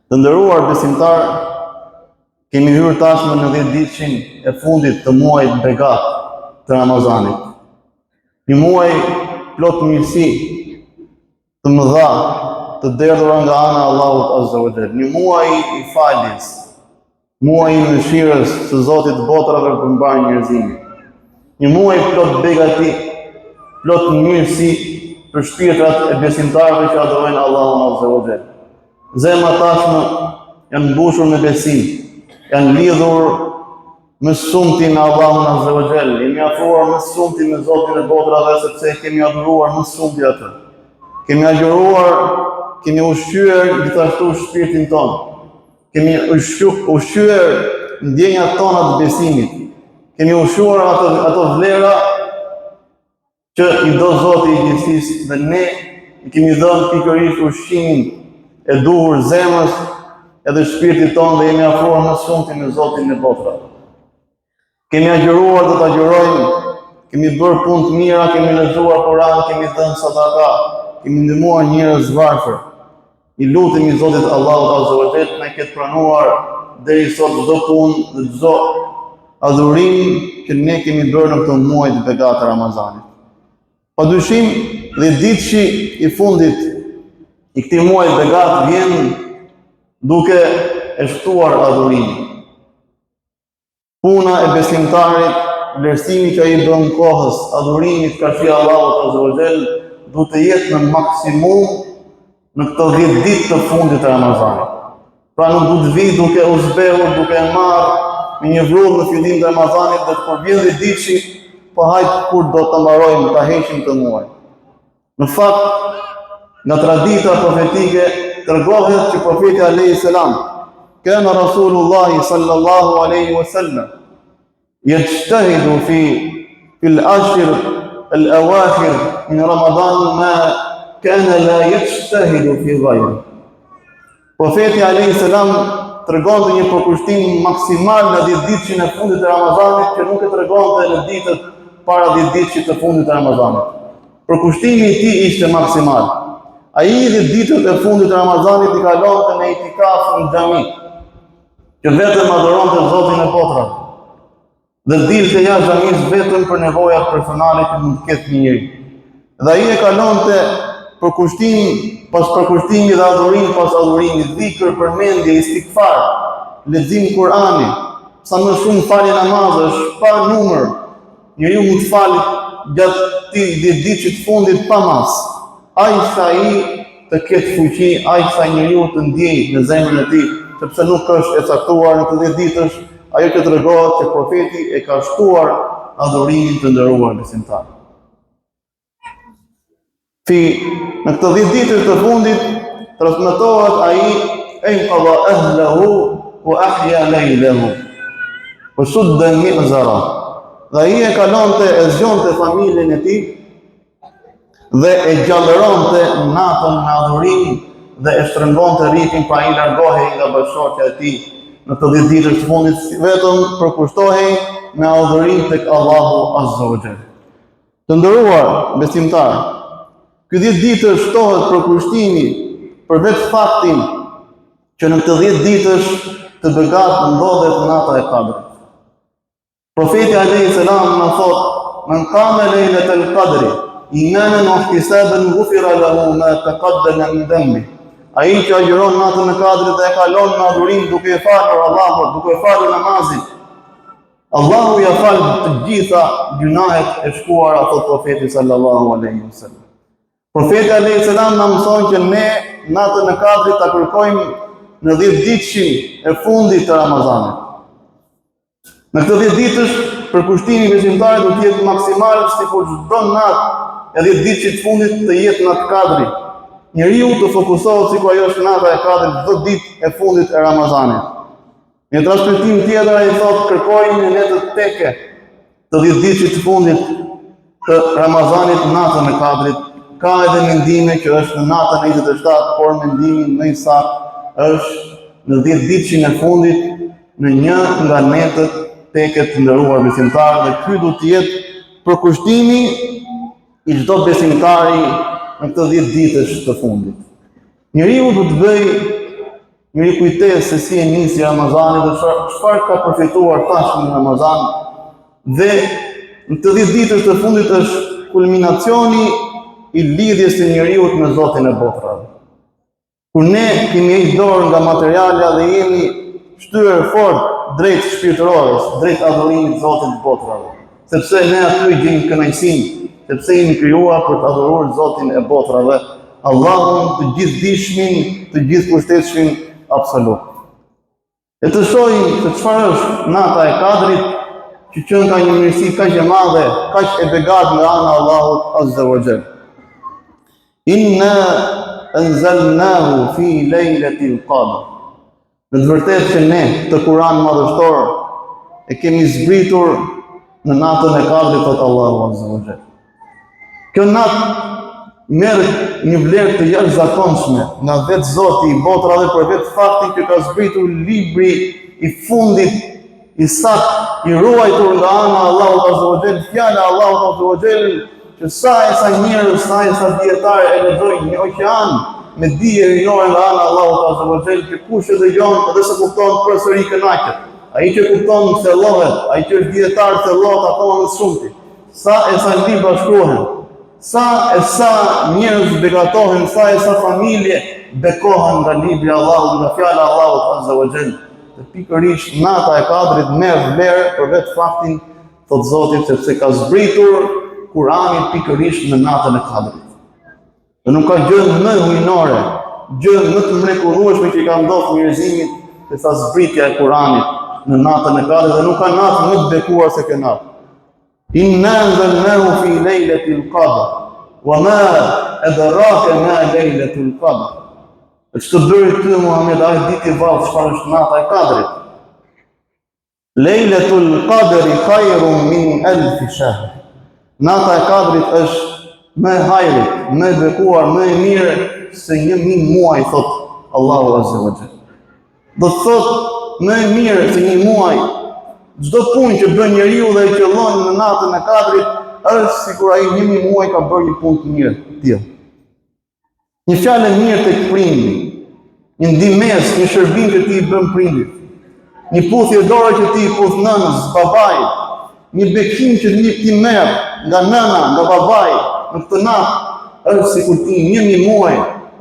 Të nderuar besimtar, kemi hyrë tashmë në 10 ditëshin e fundit të muajit begat të Ramazanit. Një muaj plot mirësi, të mëdha, të derdhura nga ana e Allahut Azza wa Jall. Një muaj i faljes, muaj i mëshirës së Zotit të botrave për mbarë njerëzimin. Një muaj plot begati, plot mirësi për shpirtrat e besimtarëve që adhurojnë Allahun Azza wa Jall. Zemra tashmë janë mbushur me besim, janë lidhur me sumtin në Allahun Azza wa Jall, jemi afruar me sumtin me Zotin e botrave sepse kemi adhuruar me sumtin atë. Kemi agjëruar, kemi ushqyer gjithashtu shpirtin tonë. Kemi ushqyer ndjenjat tona të besimit. Kemi ushqyer ato vlera që i do Zoti i gjithësisë dhe ne i kemi dhënë pikërisht ushqimin e duhur zemrës edhe shpirtit tonë dhe jemi afruar më shumëti me Zotin e botrave. Kemi agjëruar dhe të agjërojmë, kemi bërë punë të mira, kemi lexuar Kur'an, kemi dhënë sadaka, kemi ndihmuar njerëz varfër. I lutemi Zotit Allahut Azza wa Jall na ketë pranuar deri sot çdo punë dhe çdo adhurim që ne kemi bërë në këtë muaj të begat të Ramazanit. Padyshim, 10 ditëshi i fundit i këtij muaji begat vjen duke e shtuar adhurimin. Puna e besimtarit, vlerësimi që ai bën kohës, adhurimit ka fi Allahut Azza wa Jall, duhet të jetë në maksimum në këto 10 ditë të fundit të Ramazanit. Pra nuk duhet të vi duke u zbehur, duke marrë me një vrrull në fillim të Ramazanit dhe kur vjen 10 ditëshi, po hajt kur do të mbarojmë, ta heqim të muaj. Në fakt, nga tradita profetike tregohet që profeti alayhi salam, kana Rasulullah sallallahu alaihi wasallam yajtahidu fi al-ashr al-awakhir min Ramadan ma kana la yajtahidu fi ghayri. Profeti alayhi salam tregonte një përkushtim maksimal në 10 ditëshin e fundit të Ramazanit që nuk e tregonte në ditët para 10 ditëshit të fundit të Ramazanit. Përkushtimi i tij ishte maksimal. Ai 10 ditët e fundit të Ramazanit i kalonte në itikaf në xhami, që vetëm adhuronte Zotin e botrave. Dhe dilte jashtë xhamis vetëm për nevojat personale që mund të ketë një njeri. Dhe ai e kalonte përkushtim pas përkushtimi dhe adhurim pas adhurimit, dhikr, përmendje, istighfar, lexim Kur'ani, sa më shumë falje namazësh, pa numër. Njeriu mund të falë gjatë 10 ditëve të fundit pa mas. Ai sa ai të ketë fuqi, ai sa njeriu të ndjejë në zemrën e tij, sepse nuk është e caktuar në të 10 ditësh, ajo që tregohet që profeti e ka shtuar adhurimin të nderuar besimtar. Në këto 10 ditësh të fundit transmetohet ai qada ahlahu wa ahya laylahu wa sudda al-mi'zara. Dhe ai e kalonte, e zgjonte familjen e tij dhe e gjallëronte natën me adhurim dhe e shtrëngonte rritin pa i largohej nga bashkëshortja e tij në të 10 ditësh të fundit, vetëm përkushtohej me adhurim tek Allahu Azza wa Jall. Të nderuar besimtar, ky 10 ditë shtohet përkushtimi për vetë faktin që në këtë 10 ditësh të begat ndodhet nata e Kadrit. Profeti alayhi salam na thot: "Man qama laylatal qadri imanan wa ihtisaban ghufira lahu ma taqaddama min dhanbi." Ai që agjiron natën e Kadrit dhe e kalon me adhurim duke e falur Allahut, duke e falur namazin, Allahu ja fal të gjitha gjunahet e shkuara, thot profeti sallallahu alaihi wasallam. Profeti alayhi salam na mëson që ne natën e Kadrit ta kërkojmë në 10 ditëshin e fundit të Ramazanit. Në këtë 10 ditësh, përkushtimi i besimtarit do të jetë maksimal, sikur çdo natë e 10 ditësh të fundit të jetë natë Kadri. Njeriu të fokusohet sikur ajo është nata e Kadrit çdo ditë e fundit e Ramazanit. Në transmetim tjetër ai thotë kërkojmë në letë teke të 10 ditësh të fundit të Ramazanit natën e Kadrit. Ka edhe mendime që është në natën e 27, por mendimi më i saktë është në 10 ditëshin e fundit në një nga netët teket të nderuar besimtarë, dhe ky duhet të jetë përkushtimi i çdo besimtari në këto 10 ditësh të fundit. Njeriu duhet të bëjë njëri kujtes se si e nisi Ramazani dhe çfarë ka përfituar tashmë në Ramazan. Dhe në të 10 ditës të fundit është kulminacioni i lidhjes të njeriut me Zotin e botrave. Kur ne kemi hequr dorë nga materialja dhe jemi shtyrë fort drejt shpirtërorës, drejt adhurimit të Zotit të botrave. Sepse ne aty gjejmë kënaqësinë, sepse jemi krijuar për të adhuruar Zotin e botrave, Allahun të gjithdijshmin, të gjithpushtetshmin absolut. E të shohim se çfarë është nata e Kadrit, që qënë ka një mirësi kaq e madhe, kaq e begat nga ana e Allahut Azza wa Jall. Inna anzalnahu fi lejlatil qadr. Në të vërtetë që ne të Kur'an madhështor e kemi zbritur në natën e Kadrit, thot Allahu Azza wa Jall. Kjo natë merr një vlerë të jashtëzakonshme nga vetë Zoti i botrave për vetë faktin që ka zbritur libri i fundit i sakt, i ruajtur nga ana e Allahut Azza wa Jall, fjala e Allahut Azza wa Jall, që sa njerëz, sa dietarë e lexojnë një oqean me dije rinore nga ana e Allahut Azza wa Jall, që kush e dëgjon edhe se kupton përsëri kënaqet. Ai që kupton thellohet, ai që është dietar thellohet akoma më shumë. Sa libra shkruhen, sa njerëz begatohen, sa familje bekohen nga libri i Allahut, nga fjala e Allahut Azza wa Jall. Dhe pikërisht nata e Kadrit merr vlerë për vetë faktin, thot Zoti, sepse ka zbritur Kur'ani pikërisht në natën e Kadrit. Dhe nuk ka gjë më hujnore, gjë më të mrekullueshme që i ka ndodhur njerëzimit se sa zbritja e Kur'anit në natën e Kadrit, dhe nuk ka natë më të bekuar se kjo natë. Inna anzalnahu fi lejlatil qadr, wa ma adraka ma lejlatul qadr. Ç'të bëri ty Muhammed, ai ditë vallë çfarë është nata e Kadrit. Lejlatul qadri khairun min alf shahr. Nata e Kadrit është më e hajrit, më e bekuar, më e mirë se 1000 muaj, thot Allahu Azza wa Jall. Do thot më e mirë se 1 muaj. Çdo punë që bën njeriu dhe e qëllon në natën e Kadrit është sikur ai 1000 muaj ka bërë një punë të mirë tillë. Një fjalë mirë tek prindi, një ndihmës, një shërbim që ti i bën prindit, një puthje dore që ti i puth nënës, babait, një bekim që ti merr nga nëna, nga babai në këtë natë, është sikur ti 1000 muaj,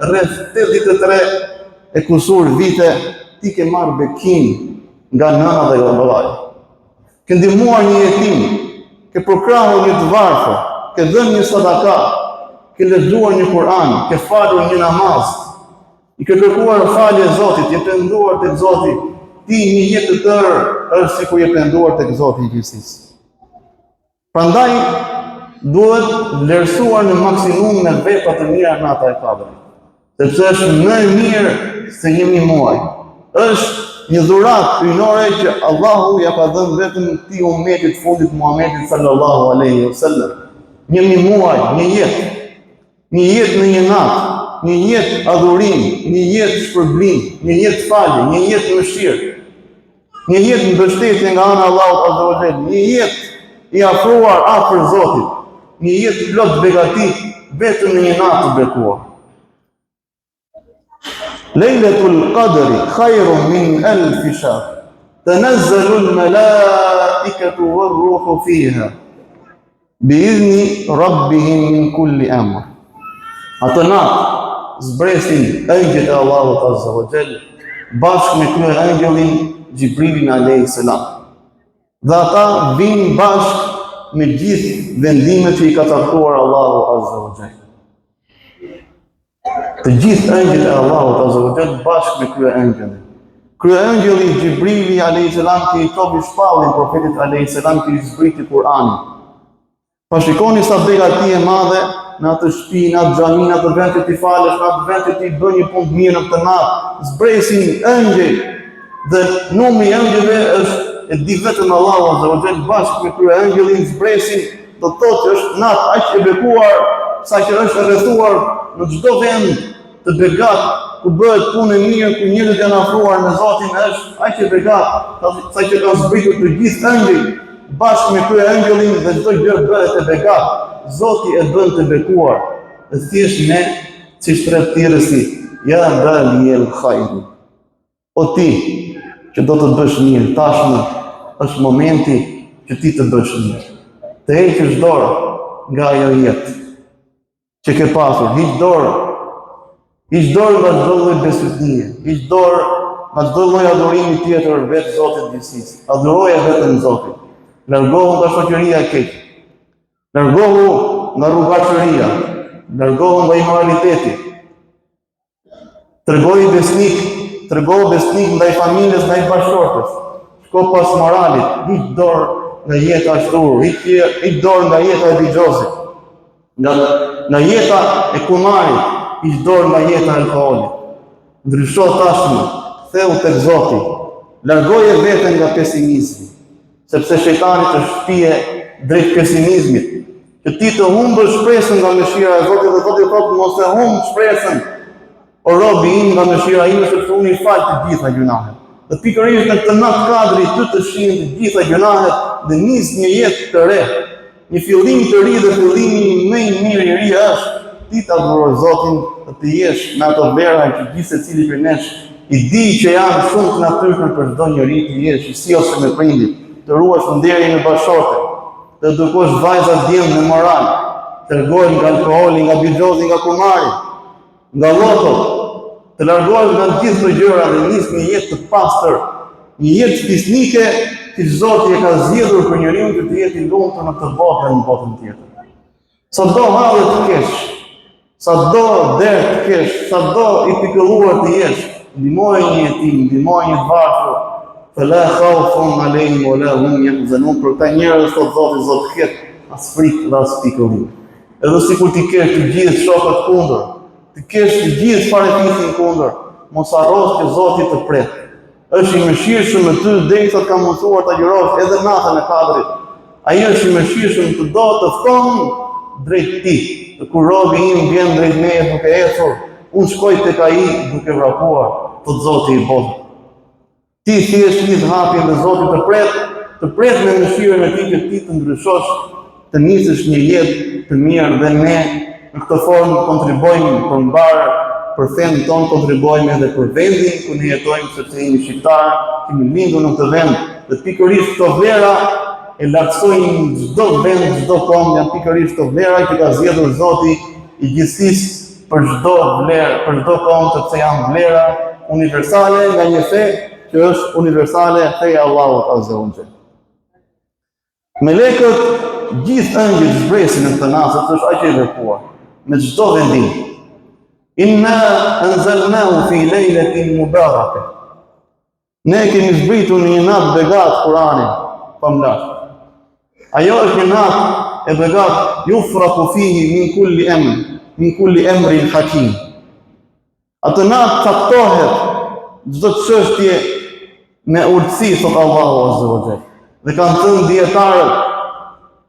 rreth 83 e kusur vite, ti ke marrë bekim nga nëna dhe nga babai. Ke ndihmuar një jetim, ke përkrahur një të varfër, ke dhënë një sadaka, ke lexuar një Kur'an, ke falur një namaz, i ke kërkuar falje Zotit, je penduar tek Zoti, ti një jetë të tërë është sikur je penduar tek Zoti i gjithësisë. Prandaj duhet vlerësuar në maksimum me vepra të mira nata e Kadrit, sepse është më e mirë se 1000 muaj. Është një dhuratë hyjnore që Allahu ja ka dhënë vetëm këtij ummetit fundit Muhamedit sallallahu alaihi wasallam. 1000 muaj, një jetë në një natë, një jetë adhurim, një jetë shpërblim, një jetë falje, një jetë mëshirë, një jetë mbështetje nga ana e Allahut Azza wa Jall, një jetë i afruar afër Zotit, një jetë plot begati vetëm në një natë të bekuar. Lejlatul qadri khairun min alf shahr. Tanazzalu al-malaikatu war-ruhu fiha bi'izni rabbihim min kulli amr. Atë natë zbresin ëngjëjt e Allahut Azza wa Jall bashkë me krye ëngjëllin Xhibrilin alayhis salam. Dhe ata vinë bashkë me gjithë vendimet që i ka caktuar Allahu Azza wa Jall. Të gjithë ëngjëjt e Allahut Azza wa Jall bashkë me krye ëngjëllin. Krye ëngjëlli Xhibrili alayhis salam që i topi shpallin profetit alayhis salam që i zbriti Kur'anin. Pa shikoni sa begati e madhe në atë shtëpi, në atë xhami, në atë vend që ti falesh, në atë vend që ti bën një punë të mirë në këtë natë, zbresin ëngjëj dhe numri i ëngjëjve është e di vetëm Allahu Azza wa Jall bashkë me krye ëngjëllin zbresin, do të thotë që është natë aq e bekuar sa që është rrethuar në çdo vend të begat ku bëhet punë e mirë, ku njerëzit janë afruar në Zotin, është aq e begat sa që ka zbritur të gjithë ëngjëjt bashkë me krye ëngjëllin dhe çdo gjë bëhet e begat. Zoti e bën të bekuar, dhe thjesht ne, si shtret tjerësi, ja bali el khajri. O ti që do të bësh mirë, tashmë është momenti që ti të bësh mirë. Të heqësh dorë nga ajo jetë që ke pasur, hiq dorë nga çdo lloj besëdije, hiq dorë nga çdo lloj adhurimi tjetër vetë Zotit gjithësisë. Adhuroje vetëm Zotin. Largohu nga shoqëria e keqe. Largohu nga rrugaqëria, largohu nga imoraliteti. Tregohu besnik ndaj familjes, ndaj bashkëshortes. Shko pas moralit, hiq dorë nga jeta e shturur, hiq dorë nga jeta e bixhozit, nga jeta e kumarit, hiq dorë nga jeta e alkoolit. Ndrysho tashmë, theu tek Zoti. Largoje veten nga pesimizmi, sepse shejtani të shpije drejt pesimizmit, që ti të humbësh shpresën nga mëshira e Zotit, dhe Zoti thotë mos e humb shpresën, o robi im, nga mëshira ime, sepse unë i fal të gjitha gjunahet. Dhe pikërisht në këtë natë kadri ty të shihen të gjitha gjunahet dhe nis një jetë të re, një fillim të ri, dhe fillimi më i mirë i ri është ti ta adhurosh Zotin dhe të jesh me ato vlera që gjithë secili prej nesh i di që janë shumë të natyrshme për çdo njeri, të jesh i sjellshëm me prindit, të ruash nderin në bashkëshorte, të edukosh vajzat djem në moral, të largohesh nga alkooli, nga bixhozi, nga kumari, nga loto, të largohesh nga gjithë këto gjëra dhe nis një jetë të pastër, një jetë fisnike që Zoti e ka zgjedhur për njeriu që të jetë i lumtur në këtë botë dhe në botën tjetër. Sado halle të kesh, sado derë të kesh, sado i pikëlluar të jesh, ndihmoje një jetim, ndihmoje një të varfër, fala khawfun alejhim wala hum yahzanun. Për këta njerëz thot Zoti, Zot ketë as frikë dhe as pikëllim. Edhe sikur ti kesh të gjithë shokët kundër, të kesh të gjithë farefisin kundër, mos harros që Zoti të pret. Është i mëshirshëm me ty derisa të ka mundsuar ta agjërosh edhe natën e kadrit. Ai është i mëshirshëm të do të fton drejt ti. Dhe kur robi im vjen drejt meje duke ecur, unë shkoj tek ai duke vrapuar, thot Zoti i botës. Ti thjesht nis hapjen dhe Zoti të pret me mëshirën e tij që ti të ndryshosh, të nisësh një jetë të mirë dhe ne në këtë formë kontribojmë për mbar për fenë tonë, kontribojmë edhe për vendin ku ne jetojmë, sepse jemi shqiptarë, kemi lindur në këtë vend, dhe pikërisht këto vlera e lartësojnë çdo vend, çdo kom, janë pikërisht këto vlera që ka zgjedhur Zoti i gjithësisë për çdo vlerë, për çdo kom, sepse janë vlera universale nga një fe që është universale, feja Allahut Azza wa Jalla. Melekët gjithë ëngjëjt zbresin në këtë natë, sepse është aq e vepruar me çdo vendim. Inna anzalnahu fi lejletin mubarake. Ne kemi zbritur në një natë begat Kur'anin, famlash. Ajo është një natë e begat, yufraqu fihi min kulli emrin hakim. Atë natë caktohet çdo çështje me urtësi, thot Allahu Azza wa Jalla. Dhe kanë thënë dietarët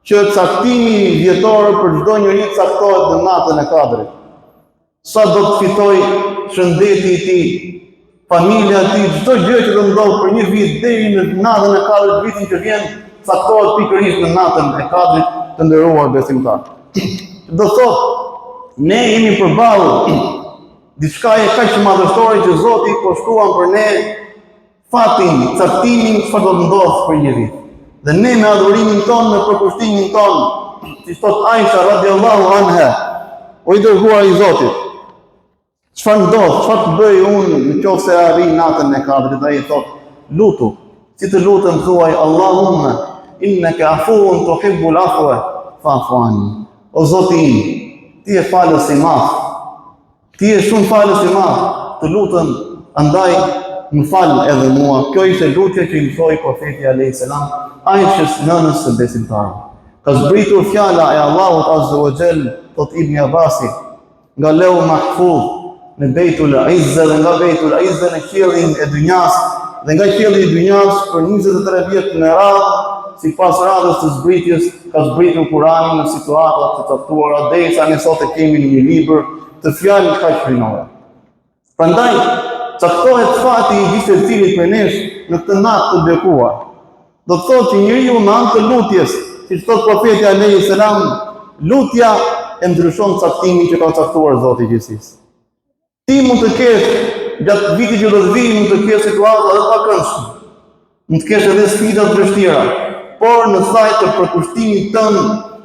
që caktimi vjetor për çdo njeri caktohet në natën e kadrit. Sa do të fitoj shëndeti i tij, familja e tij, çdo gjë që do ndodh për një vit deri në natën e kadrit, vitin që vjen, caktohet pikërisht në natën e kadrit, të nderuar besimtar. Do thotë, ne jemi përballur diçka e kaq madhështore që Zoti po shkruan për ne fatin, caktimin çfarë do të ndodh për një vit. Dhe ne me adhurimin tonë, me përkushtimin tonë, si thot Aisha radiallahu anha, o i dërguar i Zotit, çfarë ndodh, çfarë të bëj unë nëse arrin natën e kadrit? Ai thot, lutu, si të lutem thuaj Allahumma innaka afuun tuhibbul afwa fa'fu anni. O Zoti im, ti je falës i madh. Ti je shumë falës i madh. Të lutem, andaj më fal edhe mua. Kjo ishte lutja që i mësoi profeti alayhis salam Aishës, nënës së besimtarëve. Ka zbritur fjala e Allahut Azza wa Jall, thot Ibn Abbasi, nga Leu Mahfuz në Beitul Izza dhe nga Beitul Izza në qiellin e dynjas, dhe nga qielli i dynjas për 23 vjet në radhë, sipas radhës së zbritjes, ka zbritur Kurani në situata të caktuara, derisa ne sot e kemi në një libër të fjalë kaq hynore. Prandaj caktohet fati i gjithë cilit për nesh në këtë natë të bekuar. Do të thotë që njeriu me anë të lutjes, siç thot profeti alayhis salam, lutja e ndryshon caktimin që ka caktuar Zoti i gjithësisë. Ti mund të kesh gjatë vitit që do të vijë mund të kesh situata edhe pa këndshme. Mund të kesh edhe sfida të vështira, por në sajt të përkushtimit tënd,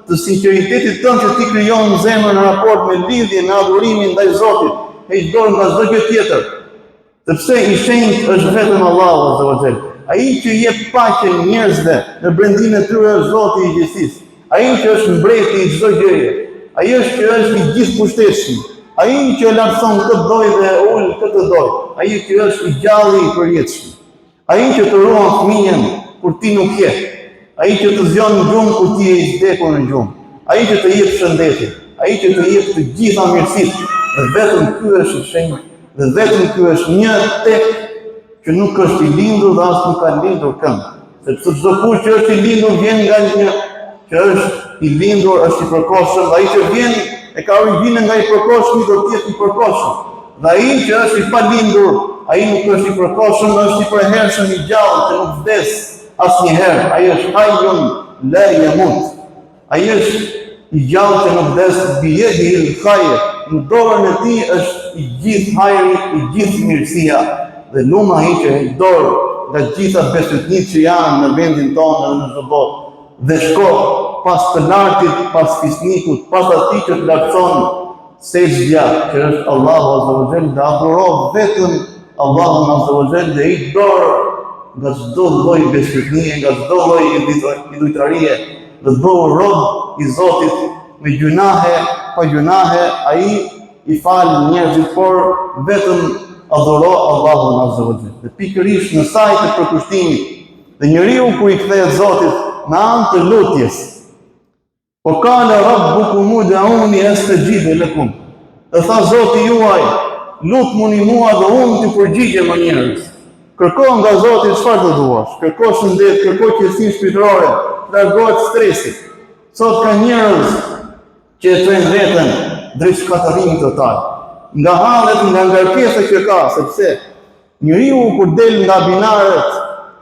të sinqeritetit tënd që ti krijon në zemër në raport me lidhje me adhurimin ndaj Zotit, heq dorë nga çdo gjë tjetër. Sepse i shenjtë është vetëm Allahu Azza wa Jall. Ai që jep paqen njerëzve në brendimin e tyre është Zoti i gjithësisë. Ai që është mbreti i çdo gjëje. Ai që është i gjithëpushtetshëm. Ai që lartëson këtë dojë dhe ul këtë dojë. Ai që është i gjalli i përjetshëm. Ai që të ruan fëmijën kur ti nuk je. Ai që të zgjon në gjumë kur ti je i vdekur në gjumë. Ai që të jep shëndetin. Ai që të jep të gjitha mirësitë. Dhe vetëm ky është i shenjtë. Dhe vetëm ky është një tek që nuk është i lindur dhe as nuk ka lindur kënd. Sepse çdo kush që është i lindur vjen nga një që është i lindur, është i përkohshëm, ai që vjen e ka origjinën nga i përkohshmi do të jetë i përkohshëm. Dhe ai që është i palindur, ai nuk është i përkohshëm, është i përhershëm, i gjallë që nuk vdes asnjëherë. Ai është hayyun la yamut. Ai është i gjallë që nuk vdes, biyadihil khayr. Në dorën e tij është i gjithë hajri, i gjithë mirësia. Dhe luma ai që heq dorë nga gjitha besytnitë që janë në vendin tonë dhe në çdo botë. Dhe shko pas të lartit, pas fisnikut, pas atij që të lartëson sejdja, që është Allahu Azza wa Jall, dhe adhuro vetëm Allahun Azza wa Jall dhe i dorë nga çdo lloj besytnie, nga çdo lloj idhujtarie, dhe bëu rob i Zotit me gjunahe, pa gjunahe, ai i fal njerëzit, por vetëm adhuro Allahun Azza wa Jall. Dhe pikërisht në sajt të përkushtimit, dhe njeriu kur i kthehet Zotit në anë të lutjes, po qala rabbukum ud'uni astajib lakum. Dhe tha Zoti juaj, lutmuni mua dhe unë t'ju përgjigjem më njerëz. Kërko nga Zoti çfarë të duash, kërko shëndet, kërko qetësi shpirtërore, largohet stresi. Sot ka njerëz që e thënë veten drejt shkatërimit total. Nga hallet, nga ngarkesa që ka, sepse njeriu kur del nga binaret,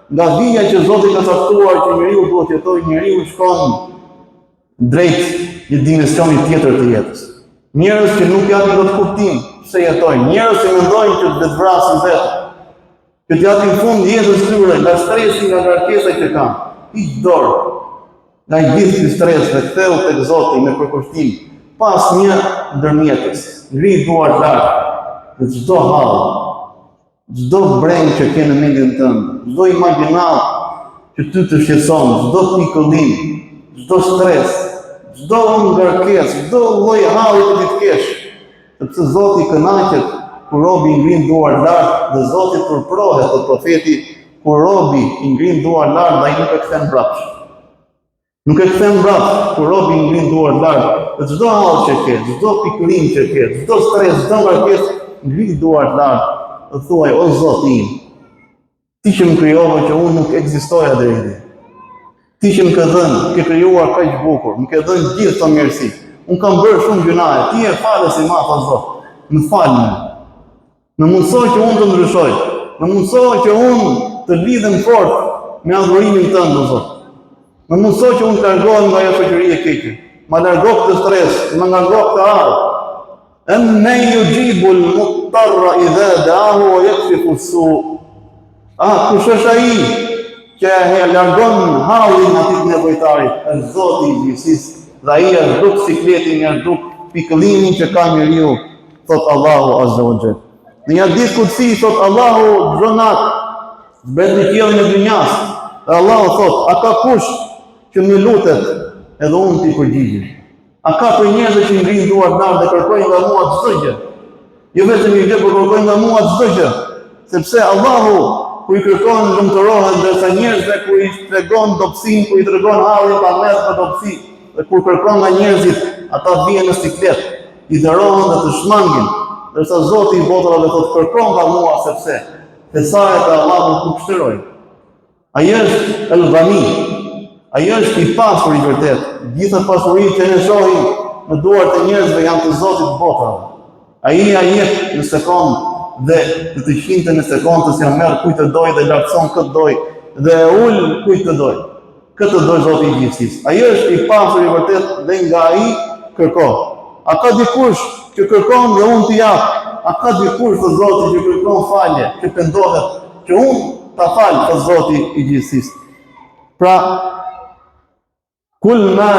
nga vija që Zoti ka caktuar që njeriu duhet të jetojë, njeriu shkon drejt një dimensioni tjetër të jetës. Njerëz që nuk japin dot kuptim pse jetojnë, njerëz që mendojnë që të vrasin vetë, që të japin fund jetës tyre nga stresi, nga ngarkesa që kanë. Hiq dorë nga gjithë ky stres dhe ktheu tek Zoti me përkushtim, pas një ndërmjetës, ngri duart lart në çdo hall, çdo breng që ke në mendjen tënde, çdo imagjinat që ty të shqetëson, çdo pikëllim, çdo stres, çdo ngarkesë, çdo lloj halli që ti të kesh, sepse Zoti kënaqet kur robi ngrin duart lart dhe Zoti përprohet te profeti kur robi i ngrin duart lart dhe ai nuk e kthen mbrapsht. Nuk e kthen mbrapsht kur robi ngrin duart lart, dhe çdo hall që ke, çdo pikëllim që ke, çdo stres, çdo ngarkesë, ngri duart lart. Dhe thuaj, o Zoti im, ti që më krijove që unë nuk ekzistoja deri. Ti që më ke dhënë, ke krijuar kaq bukur, më ke dhënë gjithë këto mirësi. Unë kam bërë shumë gjunahe, ti je falës i madh, o Zot. Më falni. Më mundëso që unë të ndryshoj. Më mundëso që unë të lidhem fort me adhurimin tënd, o Zot. Më mundëso që unë të largohem nga ajo shoqëri e keqe. Ma largo këtë stres, ma largo këtë ardh. Amman yujibu al-muttarra idha da'ahu wa yakshifu as-su'. Kush është ai që e largon hallin atit nevojtarit? Është Zoti i gjithësisë, dhe ai e rruk sikletin, e rruk pikëllimin që ka njeriu, thot Allahu Azza wa Jall. Në një hadith kutsi thot Allahu çdo nat bëhet në qiellin e dynjas. Dhe Allahu thot, a ka kush që më lutet edhe unë t'i përgjigjem? A ka për njerëz që ngrin duart lart dhe kërkojnë nga mua çdo gjë? Jo vetëm një gjë, por kërkojnë nga mua çdo gjë. Sepse Allahu kur i kërkon lumturohet, ndërsa njerëzve kur i tregon dobësinë, kur i tregon hallin pa mes me dobësi, dhe kur kërkon nga njerëzit, ata vijnë në siklet, i dërohen dhe të shmangin. Ndërsa Zoti i botrave thotë kërkon nga mua sepse fesaret e Allahut nuk shtrojnë. Ai është El-Ghani. Ai është i pasur i vërtet. Gjitha pasuritë që ne shohim në duart e njerëzve janë të Zotit botrave. Ai jep në sekond dhe të qindë në sekondës ja merr kujt të doj dhe lartëson këtë doj dhe ul kujt të doj. Këtë doj Zoti i gjithësisë. Ai është i pasur i vërtet dhe nga ai kërko. A ka dikush që kërkon dhe unë t'i jap? a ka dikush të Zoti që kërkon falje, që pendohet, që unë ta fal të Zoti i gjithësisë. Pra, kul ma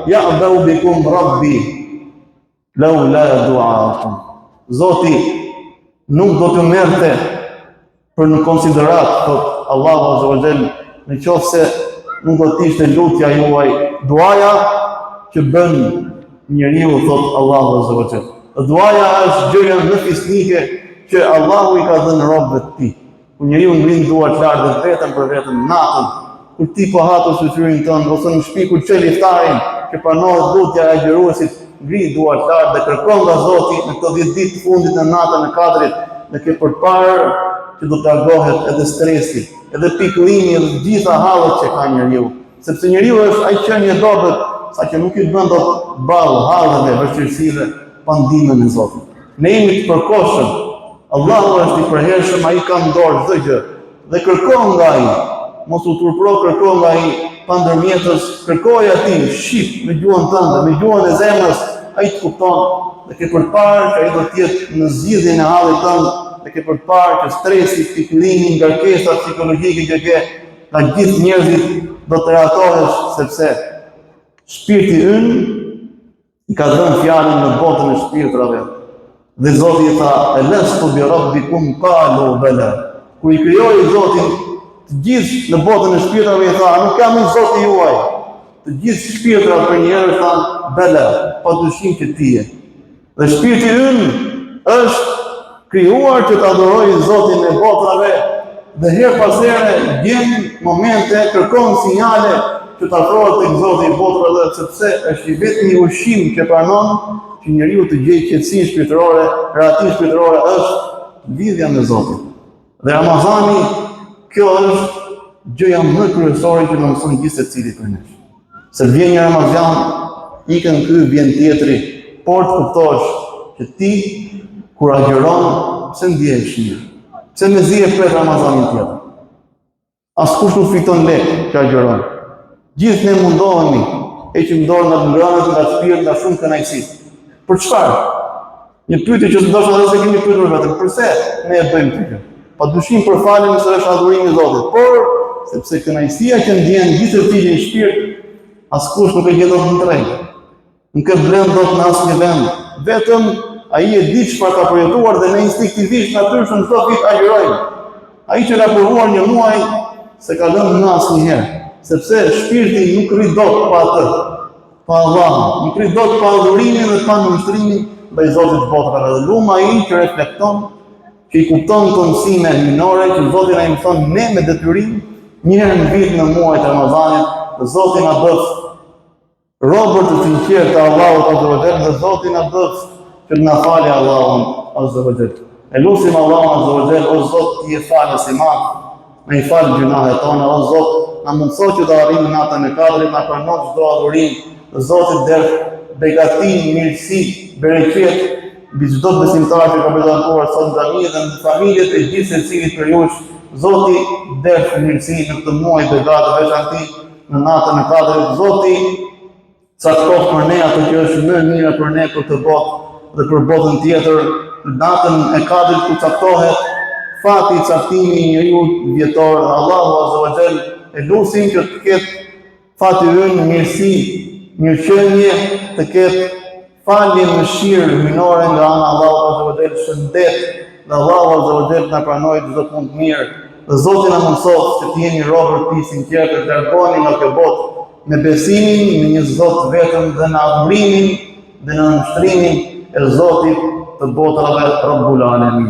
ya'ba'u bikum rabbi laula du'aakum. Zoti nuk do të merrte për në konsiderat, thot Allahu Azza wa Jall, në qoftë se nuk do të ishte lutja juaj, duaja që bën njeriu, thot Allahu Azza wa Jall. Duaja është gjëja më fisnike që Allahu i ka dhënë robëve të tij. Kur njeriu ngrin duart lart dhe vetëm për vetëm natën, kur ti po hatur fytyrin tënd ose në shtëpi kur çel iftarin, që pranohet lutja e agjëruesit, ngri duart lart dhe kërkon nga Zoti në këto 10 ditë të fundit në natën e Kadrit, dhe ke përpara që do të largohet edhe stresi, edhe pikëllimi, edhe të gjitha hallet që ka njeriu, sepse njeriu është ai qenie dobët, saqë nuk i bën dot ballë halleve, vështirësive pa ndihmën e Zotit. Ne jemi të përkohshëm. Allahu është i përhershëm, ai ka në dorë çdo gjë dhe kërkon nga ai. Mos u turpro, kërkon nga ai pa ndërmjetës, kërkoj atij, shif me gjuhën tënde, me gjuhën e zemrës, ai të kupton dhe ke përpara që ai do të jetë në zgjidhjen e hallit tënd, dhe ke përpara që stresi, pikëllimi, ngarkesa psikologjike që ke nga gjithë njerëzit do të ratohesh, sepse shpirti ynë i ka dhënë fjalën në botën e shpirtrave. Dhe Zoti i tha, "Elastu bi rabbikum qalu bala." Kur i krijoi Zoti të gjithë në botën e shpirtrave i tha, "Nuk kam unë Zoti juaj." Të gjithë shpirtrat për njëherë thanë, "Bala, padyshim që ti je." Dhe shpirti ynë është krijuar që të adhurojë Zotin e botrave dhe her pas here gjen momente, kërkon sinjale që të afrohet tek Zoti i botrave, sepse është i vetmi ushqim që pranon që njeriu të gjejë qetësinë shpirtërore, rahatinë shpirtërore është lidhja me Zotin. Dhe Ramazani, kjo është gjëja më kryesore që na mëson gjithë secili prej nesh. Se vjen një Ramazan, ikën ky, vjen tjetri, por të kuptosh që ti kur agjeron, pse ndihesh mirë? Pse me zi e pret Ramazanin tjetër? Askush nuk fiton lek që agjeron. Gjithë ne mundohemi, heqim dorë nga ngrënët, nga shpirti, nga shumë kënaqësi. Për çfarë? Një pyetje që ndoshta edhe se kemi pyetur vetëm, pse ne e bëjmë këtë? Padyshim për faljen nëse është adhurimi i Zotit, por sepse kënaqësia që ndjen gjithë tije i shpirt, askush nuk e gjen dot në tregë. Nuk e blen dot në asnjë vend. Vetëm ai e di çfarë ka përjetuar dhe ne instinktivisht natyrshëm çdo vit agjerojmë. Ai që ka provuar një muaj se ka lënë në asnjëherë, sepse shpirti nuk rri dot pa atë, pa Allahun, nuk rri dot pa adhurimin dhe pa nënshtrimin ndaj Zotit të botrave. Dhe luma ai që reflekton, që i kupton të mësime minore, që Zoti na i mëson ne me detyrim, një herë në vit në muajt e Ramazanit, dhe Zoti na bëf robër të sinqertë të Allahut Azza wa Jall, dhe Zoti na bëf që të na falë Allahun Azza wa Jall. E lutim Allahun Azza wa Jall, o Zot, ti je falës i madh, na i fal gjunahet tona, o Zot, na mundëso që të arrijmë natën e Kadrit, na pranon çdo adhurim, dhe Zoti dërg begati, mirësi, bereqet mbi çdo besimtar që ka prezantuar sot në xhami dhe në familjet e gjithë secilit për jush. Zoti dërg mirësi në këtë muaj begatë veçanti në natën e Kadrit. Zoti caktoft për ne atë që është më mirë për ne për këtë botë dhe për botën tjetër. Në natën e Kadrit ku caktohet fati i caktimi i njeriu vjetor, Allahu Azza wa Jall e lutim që të ketë fati ynë mirësi, mirëqenie, të ketë falje mëshirë minore nga ana e Allahut Azza wa Jall, shëndet, dhe Allahu Azza wa Jall na pranojë çdo punë të mirë. Dhe Zoti na mëson që të jemi robër të Tij sinqertë, të largohemi nga kjo botë me besimin në një Zot vetëm dhe në adhurimin dhe në nënshtrimin e Zotit të botrave Rabbul Alamin.